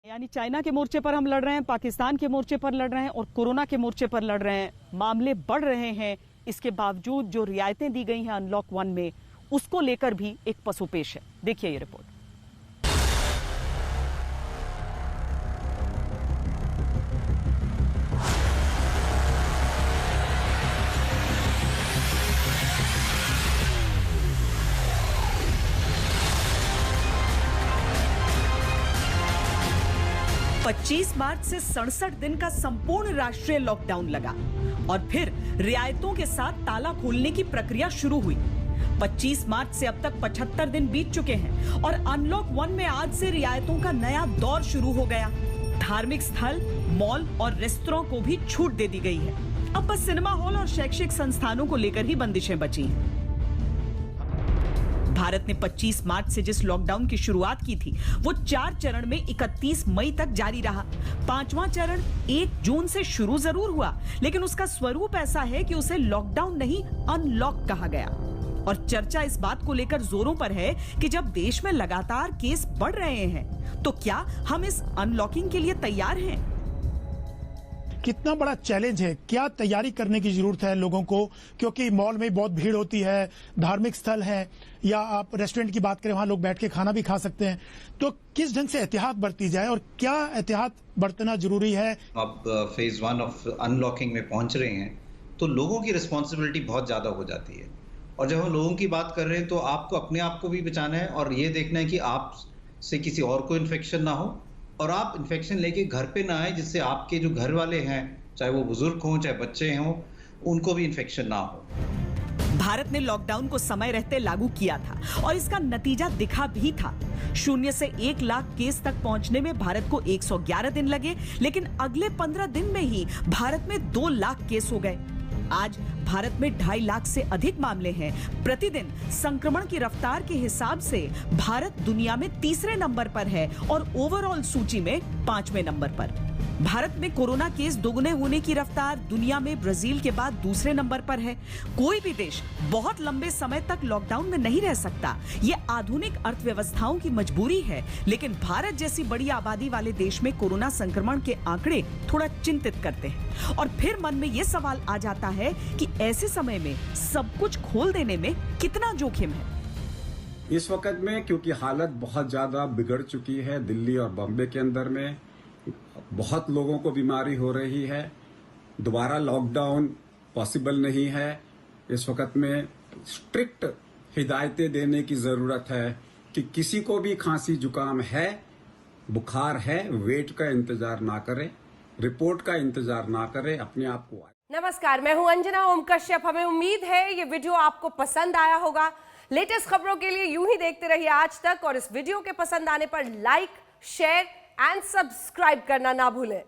यानी चाइना के मोर्चे पर हम लड़ रहे हैं, पाकिस्तान के मोर्चे पर लड़ रहे हैं और कोरोना के मोर्चे पर लड़ रहे हैं। मामले बढ़ रहे हैं, इसके बावजूद जो रियायतें दी गई हैं अनलॉक 1 में, उसको लेकर भी एक पसोपेश है। देखिए ये रिपोर्ट। पच्चीस मार्च से 67 दिन का संपूर्ण राष्ट्रीय लॉकडाउन लगा और फिर रियायतों के साथ ताला खोलने की प्रक्रिया शुरू हुई। 25 मार्च से अब तक 75 दिन बीत चुके हैं और अनलॉक 1 में आज से रियायतों का नया दौर शुरू हो गया। धार्मिक स्थल, मॉल और रेस्तरां को भी छूट दे दी गई है। अब बस सिनेमा हॉल और शैक्षिक संस्थानों को लेकर ही बंदिशें बची हैं। भारत ने 25 मार्च से जिस लॉकडाउन की शुरुआत की थी, वो 4 चरण में 31 मई तक जारी रहा। 5वां चरण 1 जून से शुरू जरूर हुआ, लेकिन उसका स्वरूप ऐसा है कि उसे लॉकडाउन नहीं, अनलॉक कहा गया। और चर्चा इस बात को लेकर जोरों पर है कि जब देश में लगातार केस बढ़ रहे हैं, तो क्या हम इस अनलॉकिंग के लिए तैयार हैं? कितना बड़ा चैलेंज है, क्या तैयारी करने की जरूरत है लोगों को, क्योंकि मॉल में बहुत भीड़ होती है, धार्मिक स्थल है या आप रेस्टोरेंट की बात करें, वहां लोग बैठ के खाना भी खा सकते हैं। तो किस ढंग से एहतियात बरती जाए और क्या एहतियात बरतना जरूरी है? अब फेज 1 ऑफ अनलॉकिंग में पहुंच रहे हैं, तो लोगों की रिस्पॉन्सिबिलिटी बहुत ज्यादा हो जाती है। और जब हम लोगों की बात कर रहे हैं, तो आपको अपने आप को भी बचाना है और ये देखना है कि आप से किसी और को इन्फेक्शन ना हो और आप इन्फेक्शन लेके घर पे ना आए, जिससे आपके जो घर वाले हैं, चाहे वो बुजुर्ग हों चाहे बच्चे हों, उनको भी इन्फेक्शन ना हो। भारत ने लॉकडाउन को समय रहते लागू किया था और इसका नतीजा दिखा भी था। 0 से 1 लाख केस तक पहुंचने में भारत को 111 दिन लगे, लेकिन अगले 15 दिन में ही भारत में 2 लाख केस हो गए। आज भारत में 2.5 लाख से अधिक मामले हैं। प्रतिदिन संक्रमण की रफ्तार के हिसाब से भारत दुनिया में 3रे नंबर पर है और ओवरऑल सूची में 5वें नंबर पर। भारत में कोरोना केस दोगुने होने की रफ्तार दुनिया में ब्राजील के बाद 2रे नंबर पर है। कोई भी देश बहुत लंबे समय तक लॉकडाउन में नहीं रह सकता, ये आधुनिक अर्थव्यवस्थाओं की मजबूरी है। लेकिन भारत जैसी बड़ी आबादी वाले देश में कोरोना संक्रमण के आंकड़े थोड़ा चिंतित करते हैं और फिर मन में ये सवाल आ जाता है कि ऐसे समय में सब कुछ खोल देने में कितना जोखिम है। इस वक्त में क्योंकि हालत बहुत ज्यादा बिगड़ चुकी है, दिल्ली और बॉम्बे के अंदर में बहुत लोगों को बीमारी हो रही है, दोबारा लॉकडाउन पॉसिबल नहीं है। इस वक्त में स्ट्रिक्ट हिदायतें देने की जरूरत है कि किसी को भी खांसी जुकाम है, बुखार है, वेट का इंतजार ना करें, रिपोर्ट का इंतजार ना करें, अपने आप को। नमस्कार, मैं हूं अंजना ओम कश्यप। हमें उम्मीद है ये वीडियो आपको पसंद आया होगा। लेटेस्ट खबरों के लिए यूं ही देखते रहिए आज तक और इस वीडियो के पसंद आने पर लाइक, शेयर एंड सब्सक्राइब करना ना भूलें।